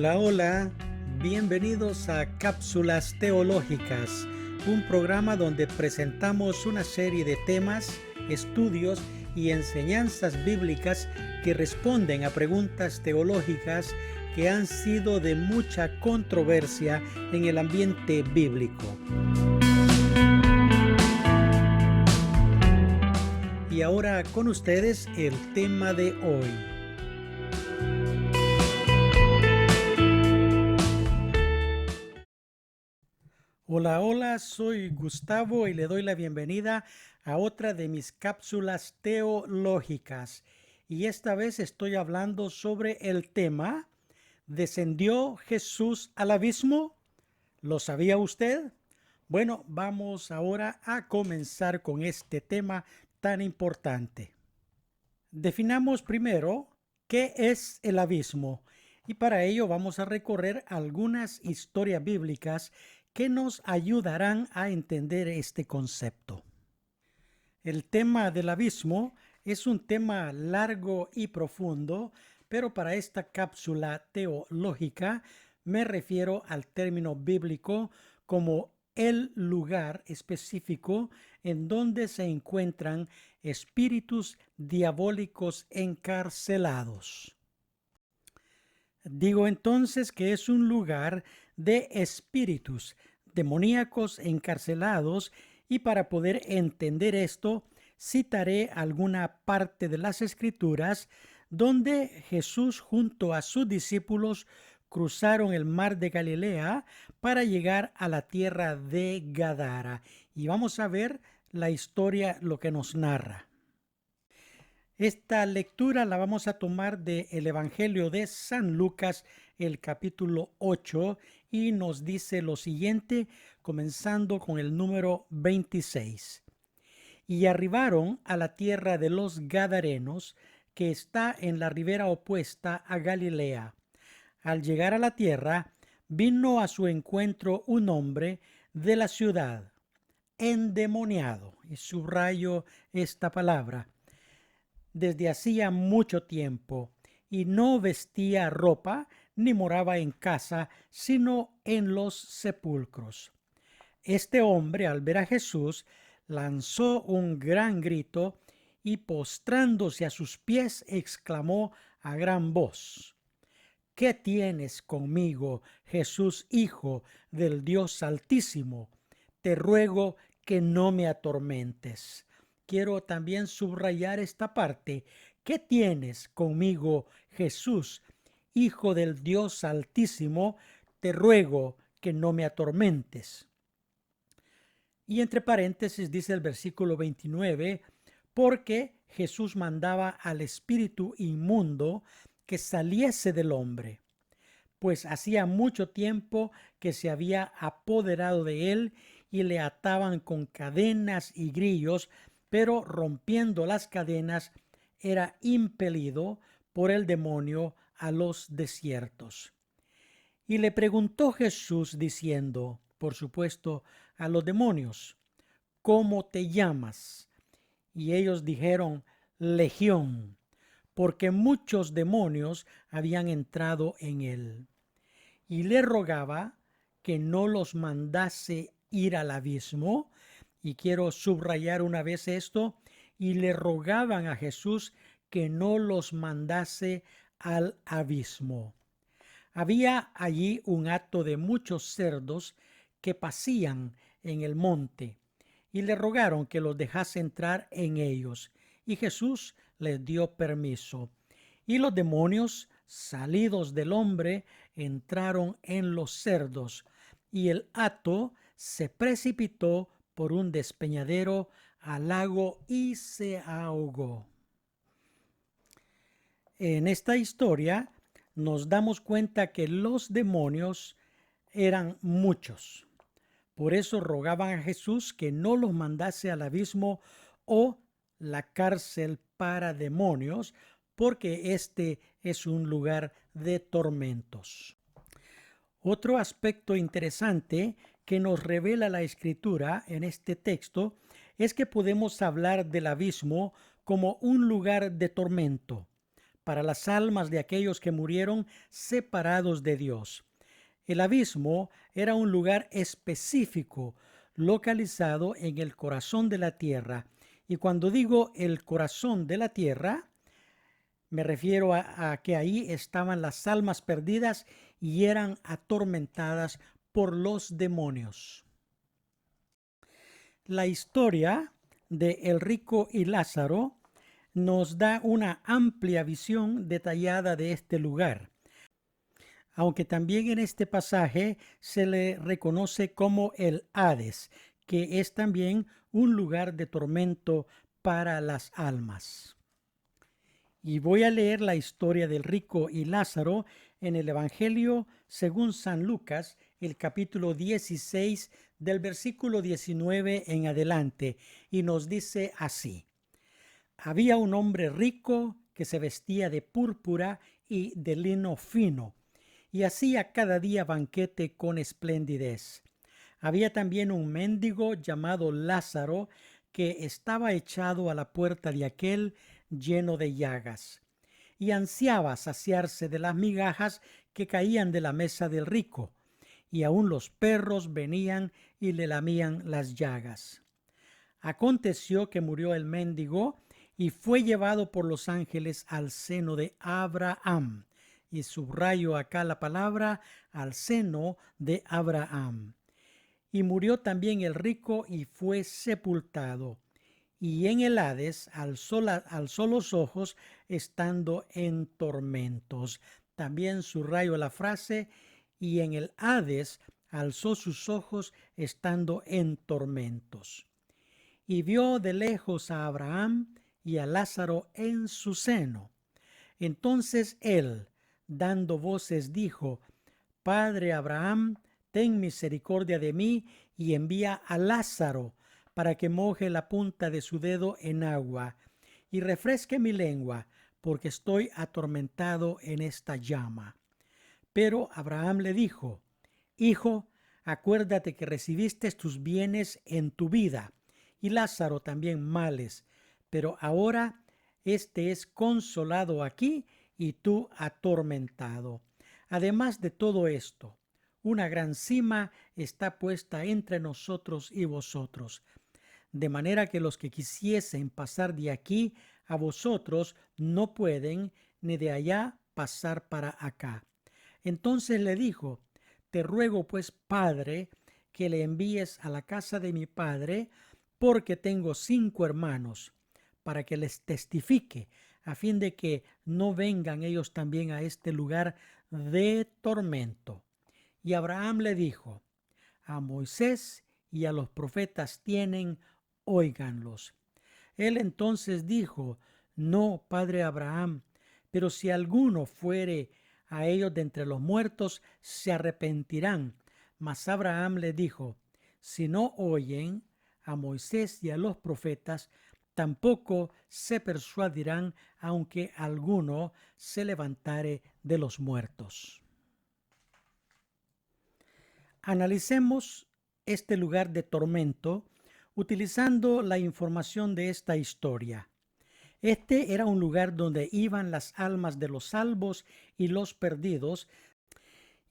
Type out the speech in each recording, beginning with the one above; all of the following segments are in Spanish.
Hola, hola, bienvenidos a Cápsulas Teológicas, un programa donde presentamos una serie de temas, estudios y enseñanzas bíblicas que responden a preguntas teológicas que han sido de mucha controversia en el ambiente bíblico. Y ahora con ustedes el tema de hoy. Hola, hola, soy Gustavo y le doy la bienvenida a otra de mis cápsulas teológicas. Y esta vez estoy hablando sobre el tema ¿Descendió Jesús al abismo? ¿Lo sabía usted? Bueno, vamos ahora a comenzar con este tema tan importante. Definamos primero qué es el abismo y para ello vamos a recorrer algunas historias bíblicas que nos ayudarán a entender este concepto. El tema del abismo es un tema largo y profundo, pero para esta cápsula teológica me refiero al término bíblico como el lugar específico en donde se encuentran espíritus diabólicos encarcelados. Digo entonces que es un lugar de espíritus demoníacos encarcelados y para poder entender esto citaré alguna parte de las escrituras donde Jesús junto a sus discípulos cruzaron el mar de Galilea para llegar a la tierra de Gadara. Y vamos a ver la historia, lo que nos narra. Esta lectura la vamos a tomar del Evangelio de San Lucas, el capítulo 8, y nos dice lo siguiente, comenzando con el número 26. Y arribaron a la tierra de los Gadarenos, que está en la ribera opuesta a Galilea. Al llegar a la tierra, vino a su encuentro un hombre de la ciudad, endemoniado, y subrayo esta palabra, desde hacía mucho tiempo, y no vestía ropa ni moraba en casa, sino en los sepulcros. Este hombre, al ver a Jesús, lanzó un gran grito y postrándose a sus pies, exclamó a gran voz: ¿Qué tienes conmigo, Jesús, Hijo del Dios Altísimo? Te ruego que no me atormentes. Quiero también subrayar esta parte. ¿Qué tienes conmigo, Jesús, Hijo del Dios Altísimo? Te ruego que no me atormentes. Y entre paréntesis dice el versículo 29, porque Jesús mandaba al espíritu inmundo que saliese del hombre, pues hacía mucho tiempo que se había apoderado de él y le ataban con cadenas y grillos, pero rompiendo las cadenas era impelido por el demonio a los desiertos. Y le preguntó Jesús diciendo, por supuesto, a los demonios: ¿Cómo te llamas? Y ellos dijeron: Legión, porque muchos demonios habían entrado en él. Y le rogaba que no los mandase ir al abismo. Y quiero subrayar una vez esto: y le rogaban a Jesús que no los mandase al abismo. Había allí un hato de muchos cerdos que pacían en el monte, y le rogaron que los dejase entrar en ellos, y Jesús les dio permiso. Y los demonios, salidos del hombre, entraron en los cerdos, y el hato se precipitó por un despeñadero al lago y se ahogó. En esta historia nos damos cuenta que los demonios eran muchos. Por eso rogaban a Jesús que no los mandase al abismo o la cárcel para demonios, porque este es un lugar de tormentos. Otro aspecto interesante que nos revela la Escritura en este texto es que podemos hablar del abismo como un lugar de tormento, para las almas de aquellos que murieron separados de Dios. El abismo era un lugar específico localizado en el corazón de la tierra. Y cuando digo el corazón de la tierra, me refiero a que ahí estaban las almas perdidas y eran atormentadas por los demonios. La historia de el rico y Lázaro nos da una amplia visión detallada de este lugar, aunque también en este pasaje se le reconoce como el Hades, que es también un lugar de tormento para las almas. Y voy a leer la historia del rico y Lázaro en el Evangelio según San Lucas, el capítulo 16, del versículo 19 en adelante, y nos dice así: Había un hombre rico que se vestía de púrpura y de lino fino, y hacía cada día banquete con esplendidez. Había también un mendigo llamado Lázaro, que estaba echado a la puerta de aquel, lleno de llagas, y ansiaba saciarse de las migajas que caían de la mesa del rico, y aun los perros venían y le lamían las llagas. Aconteció que murió el mendigo y fue llevado por los ángeles al seno de Abraham. Y subrayo acá la palabra al seno de Abraham. Y murió también el rico y fue sepultado. Y en el Hades alzó los ojos estando en tormentos. También subrayo la frase, y en el Hades alzó sus ojos estando en tormentos. Y vio de lejos a Abraham y a Lázaro en su seno. Entonces él, dando voces, dijo: Padre Abraham, ten misericordia de mí y envía a Lázaro para que moje la punta de su dedo en agua y refresque mi lengua, porque estoy atormentado en esta llama. Pero Abraham le dijo: Hijo, acuérdate que recibiste tus bienes en tu vida, y Lázaro también males, pero ahora éste es consolado aquí y tú atormentado. Además de todo esto, una gran cima está puesta entre nosotros y vosotros, de manera que los que quisiesen pasar de aquí a vosotros no pueden, ni de allá pasar para acá. Entonces le dijo: Te ruego pues, Padre, que le envíes a la casa de mi padre, porque tengo 5 hermanos, para que les testifique, a fin de que no vengan ellos también a este lugar de tormento. Y Abraham le dijo: A Moisés y a los profetas tienen, óiganlos. Él entonces dijo: No, padre Abraham, pero si alguno fuere a ellos de entre los muertos, se arrepentirán. Mas Abraham le dijo: Si no oyen a Moisés y a los profetas, tampoco se persuadirán, aunque alguno se levantare de los muertos. Analicemos este lugar de tormento utilizando la información de esta historia. Este era un lugar donde iban las almas de los salvos y los perdidos,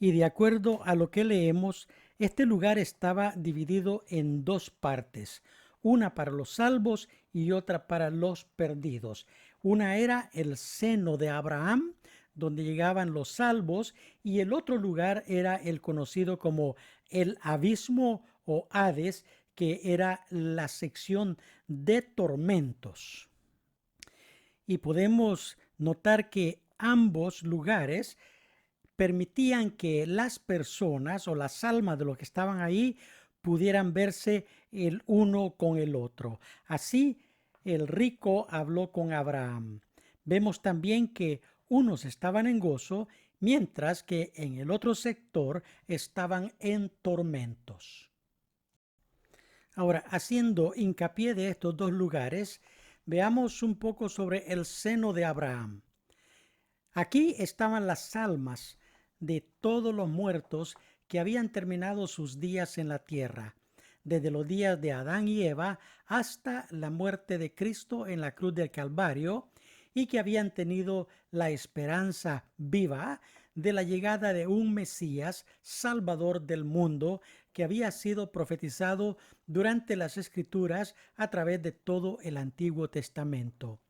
y de acuerdo a lo que leemos, este lugar estaba dividido en 2 partes, una para los salvos y otra para los perdidos. Una era el seno de Abraham, donde llegaban los salvos, y el otro lugar era el conocido como el abismo o Hades, que era la sección de tormentos. Y podemos notar que ambos lugares permitían que las personas o las almas de los que estaban ahí pudieran verse el uno con el otro. Así el rico habló con Abraham. Vemos también que unos estaban en gozo, mientras que en el otro sector estaban en tormentos. Ahora, haciendo hincapié de estos 2 lugares, veamos un poco sobre el seno de Abraham. Aquí estaban las almas de todos los muertos que habían terminado sus días en la tierra, desde los días de Adán y Eva hasta la muerte de Cristo en la cruz del Calvario, y que habían tenido la esperanza viva de la llegada de un Mesías, Salvador del mundo, que había sido profetizado durante las Escrituras a través de todo el Antiguo Testamento.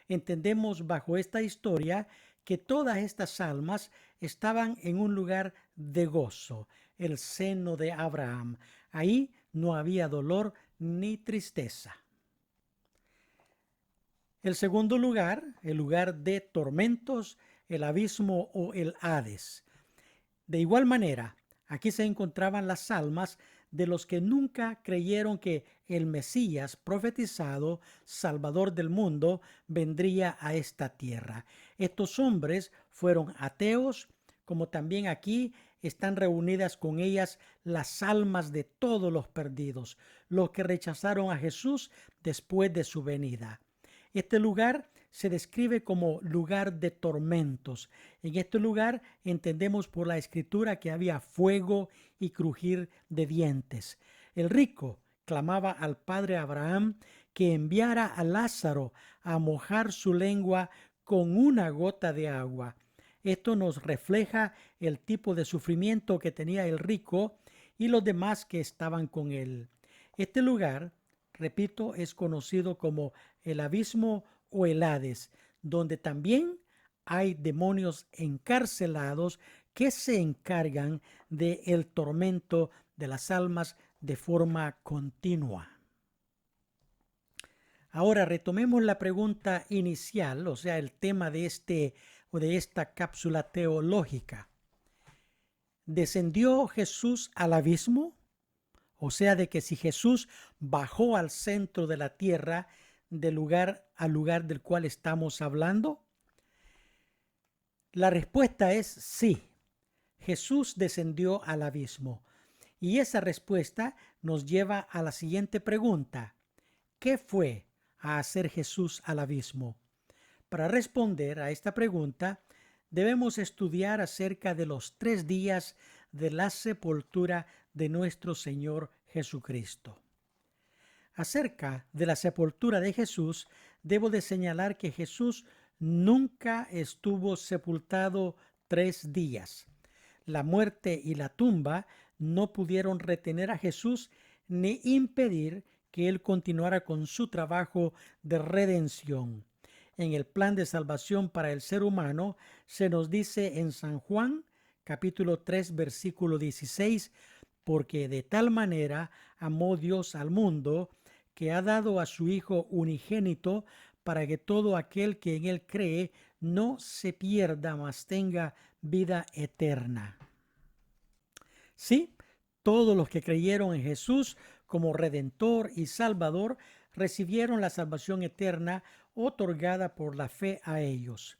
Entendemos bajo esta historia que todas estas almas estaban en un lugar de gozo, el seno de Abraham. Ahí no había dolor ni tristeza. El segundo lugar, el lugar de tormentos, el abismo o el Hades. De igual manera, aquí se encontraban las almas de los que nunca creyeron que el Mesías profetizado, Salvador del mundo, vendría a esta tierra. Estos hombres fueron ateos, como también aquí están reunidas con ellas las almas de todos los perdidos, los que rechazaron a Jesús después de su venida. Este lugar se describe como lugar de tormentos. En este lugar entendemos por la escritura que había fuego y crujir de dientes. El rico clamaba al padre Abraham que enviara a Lázaro a mojar su lengua con una gota de agua. Esto nos refleja el tipo de sufrimiento que tenía el rico y los demás que estaban con él. Este lugar, repito, es conocido como el abismo o el Hades, donde también hay demonios encarcelados que se encargan del tormento de las almas de forma continua. Ahora retomemos la pregunta inicial, o sea, el tema de esta cápsula teológica. ¿Descendió Jesús al abismo? O sea, de que si Jesús bajó al centro de la tierra, del lugar al lugar del cual estamos hablando. La respuesta es sí. Jesús descendió al abismo. Y esa respuesta nos lleva a la siguiente pregunta. ¿Qué fue a hacer Jesús al abismo? Para responder a esta pregunta, debemos estudiar acerca de los 3 días de la sepultura de nuestro Señor Jesucristo. Acerca de la sepultura de Jesús, debo de señalar que Jesús nunca estuvo sepultado 3 días. La muerte y la tumba no pudieron retener a Jesús ni impedir que él continuara con su trabajo de redención. En el plan de salvación para el ser humano se nos dice en San Juan, capítulo 3, versículo 16, porque de tal manera amó Dios al mundo, que ha dado a su Hijo unigénito, para que todo aquel que en él cree no se pierda, mas tenga vida eterna. Sí, todos los que creyeron en Jesús como Redentor y Salvador recibieron la salvación eterna otorgada por la fe a ellos.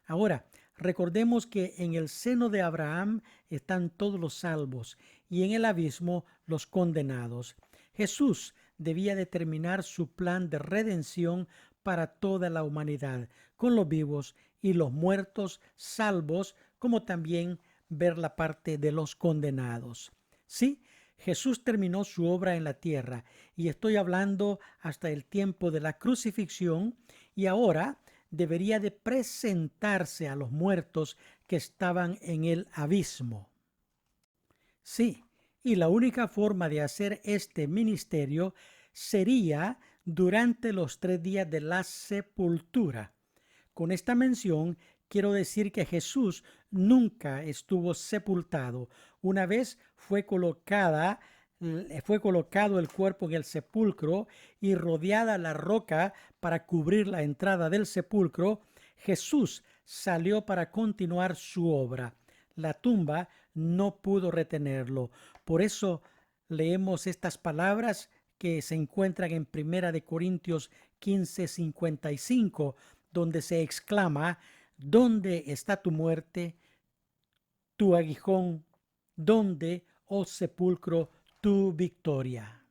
Ahora, recordemos que en el seno de Abraham están todos los salvos y en el abismo los condenados. Jesús debía determinar su plan de redención para toda la humanidad, con los vivos y los muertos salvos, como también ver la parte de los condenados. Sí, Jesús terminó su obra en la tierra, y estoy hablando hasta el tiempo de la crucifixión, y ahora debería de presentarse a los muertos que estaban en el abismo. Sí, y la única forma de hacer este ministerio sería durante los 3 días de la sepultura. Con esta mención quiero decir que Jesús nunca estuvo sepultado. Una vez fue colocado el cuerpo en el sepulcro y rodeada la roca para cubrir la entrada del sepulcro, Jesús salió para continuar su obra. La tumba no pudo retenerlo. Por eso leemos estas palabras que se encuentran en 1 Corintios 15:55, donde se exclama: ¿dónde está tu muerte, tu aguijón? ¿Dónde, oh sepulcro, tu victoria?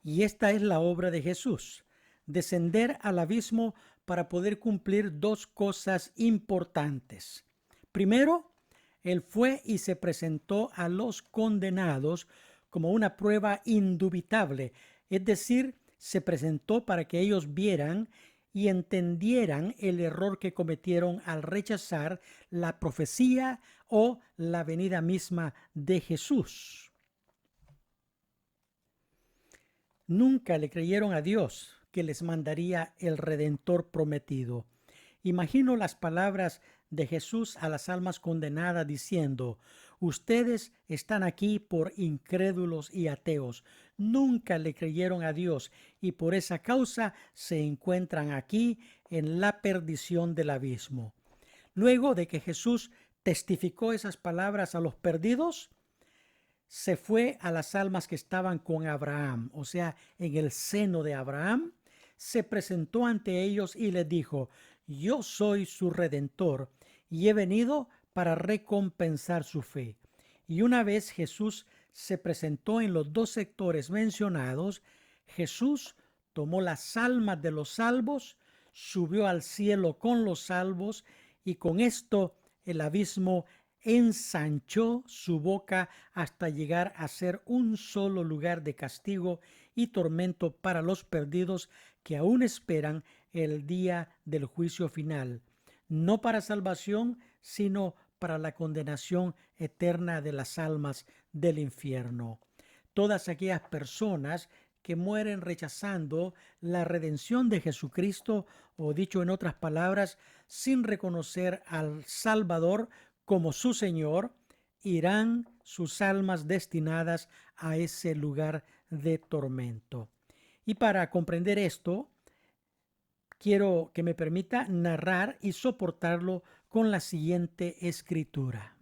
Y esta es la obra de Jesús: descender al abismo para poder cumplir 2 cosas importantes. Primero, él fue y se presentó a los condenados como una prueba indubitable, es decir, se presentó para que ellos vieran y entendieran el error que cometieron al rechazar la profecía o la venida misma de Jesús. Nunca le creyeron a Dios que les mandaría el Redentor prometido. Imagino las palabras de Jesús a las almas condenadas diciendo: ustedes están aquí por incrédulos y ateos. Nunca le creyeron a Dios y por esa causa se encuentran aquí en la perdición del abismo. Luego de que Jesús testificó esas palabras a los perdidos, se fue a las almas que estaban con Abraham, o sea, en el seno de Abraham, se presentó ante ellos y les dijo: yo soy su redentor y he venido para recompensar su fe. Y una vez Jesús se presentó en los dos sectores mencionados, Jesús tomó las almas de los salvos, subió al cielo con los salvos y con esto el abismo ensanchó su boca hasta llegar a ser un solo lugar de castigo y tormento para los perdidos que aún esperan el día del juicio final, no para salvación, sino para la condenación eterna de las almas del infierno. Todas aquellas personas que mueren rechazando la redención de Jesucristo, o dicho en otras palabras, sin reconocer al Salvador como su Señor, irán sus almas destinadas a ese lugar de tormento. Y para comprender esto, quiero que me permita narrar y soportarlo con la siguiente escritura.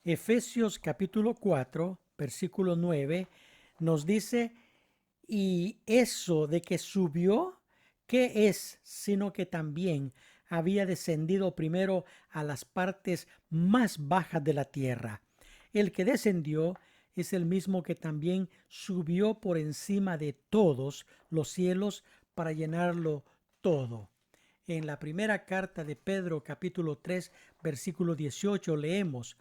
Efesios capítulo 4, versículo 9, nos dice: y eso de que subió, ¿qué es sino que también había descendido primero a las partes más bajas de la tierra? El que descendió es el mismo que también subió por encima de todos los cielos para llenarlo todo. En la primera carta de Pedro, capítulo 3, versículo 18, leemos: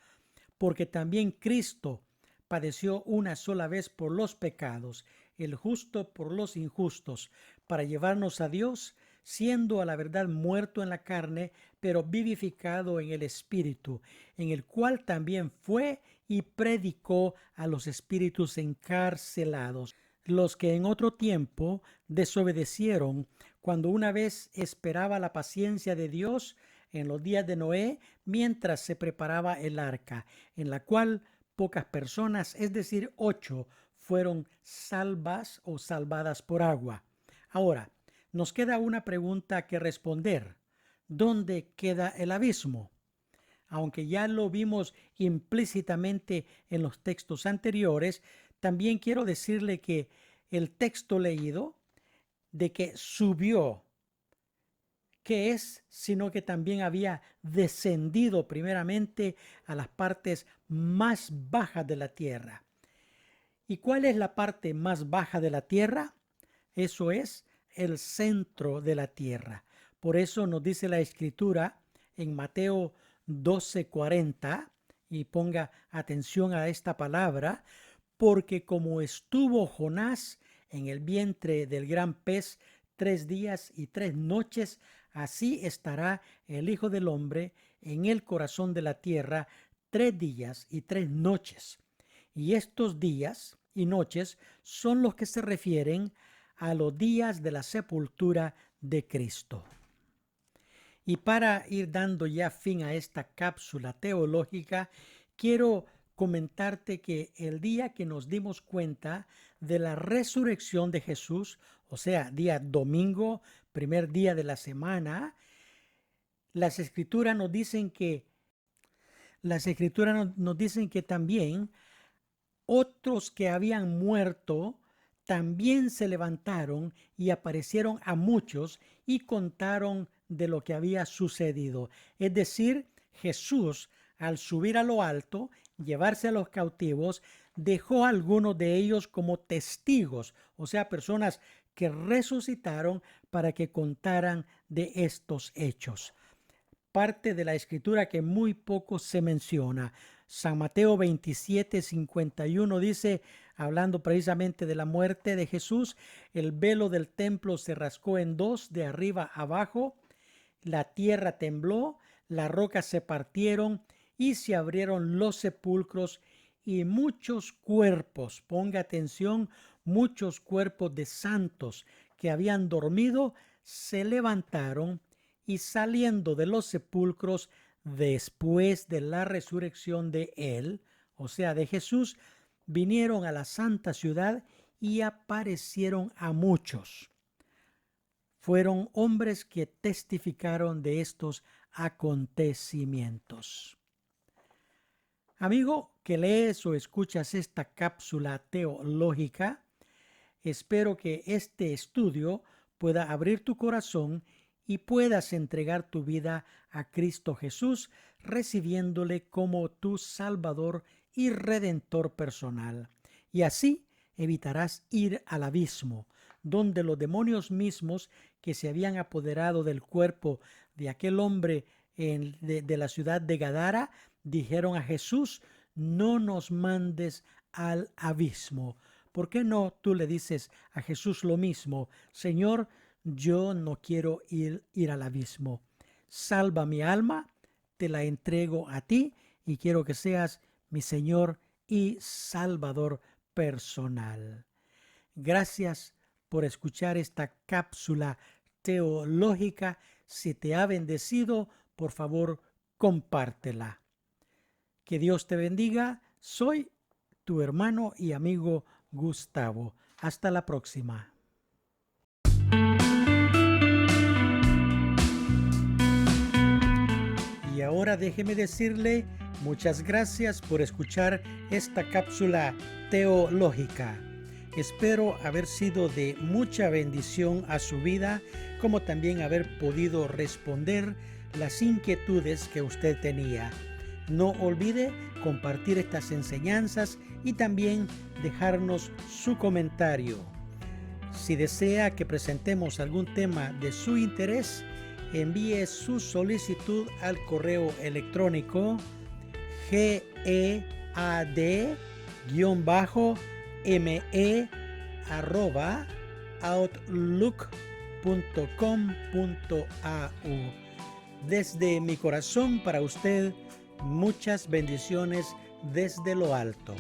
porque también Cristo padeció una sola vez por los pecados, el justo por los injustos, para llevarnos a Dios, siendo a la verdad muerto en la carne, pero vivificado en el Espíritu, en el cual también fue y predicó a los espíritus encarcelados, los que en otro tiempo desobedecieron, cuando una vez esperaba la paciencia de Dios en los días de Noé, mientras se preparaba el arca, en la cual pocas personas, es decir, 8, fueron salvas o salvadas por agua. Ahora, nos queda una pregunta que responder: ¿dónde queda el abismo? Aunque ya lo vimos implícitamente en los textos anteriores, también quiero decirle que el texto leído de que subió, ¿qué es? Sino que también había descendido primeramente a las partes más bajas de la tierra. ¿Y cuál es la parte más baja de la tierra? Eso es el centro de la tierra. Por eso nos dice la Escritura en Mateo 12:40, y ponga atención a esta palabra: porque como estuvo Jonás en el vientre del gran pez 3 días y 3 noches, así estará el Hijo del Hombre en el corazón de la tierra 3 días y 3 noches. Y estos días y noches son los que se refieren a los días de la sepultura de Cristo. Y para ir dando ya fin a esta cápsula teológica, quiero comentarte que el día que nos dimos cuenta de la resurrección de Jesús, o sea, día domingo, primer día de la semana, las escrituras nos dicen que también otros que habían muerto también se levantaron y aparecieron a muchos y contaron de lo que había sucedido. Es decir, Jesús, al subir a lo alto, llevarse a los cautivos, dejó a algunos de ellos como testigos, o sea, personas que resucitaron para que contaran de estos hechos. Parte de la escritura que muy poco se menciona. San Mateo 27:51 dice: hablando precisamente de la muerte de Jesús, el velo del templo se rascó en dos, de arriba abajo, la tierra tembló, las rocas se partieron y se abrieron los sepulcros y muchos cuerpos, ponga atención, muchos cuerpos de santos que habían dormido se levantaron y saliendo de los sepulcros después de la resurrección de él, o sea, de Jesús, vinieron a la santa ciudad y aparecieron a muchos. Fueron hombres que testificaron de estos acontecimientos. Amigo que lees o escuchas esta cápsula teológica, espero que este estudio pueda abrir tu corazón y puedas entregar tu vida a Cristo Jesús, recibiéndole como tu Salvador y Redentor personal. Y así evitarás ir al abismo, donde los demonios mismos que se habían apoderado del cuerpo de aquel hombre de la ciudad de Gadara, dijeron a Jesús: no nos mandes al abismo. ¿Por qué no tú le dices a Jesús lo mismo? Señor, yo no quiero ir al abismo. Salva mi alma, te la entrego a ti y quiero que seas mi Señor y Salvador personal. Gracias por escuchar esta cápsula teológica. Si te ha bendecido, por favor, compártela. Que Dios te bendiga. Soy tu hermano y amigo Gustavo. Hasta la próxima. Y ahora déjeme decirle muchas gracias por escuchar esta cápsula teológica. Espero haber sido de mucha bendición a su vida, como también haber podido responder las inquietudes que usted tenía. No olvide compartir estas enseñanzas y también dejarnos su comentario. Si desea que presentemos algún tema de su interés, envíe su solicitud al correo electrónico gead-me@outlook.com.au. Desde mi corazón para usted, muchas bendiciones desde lo alto.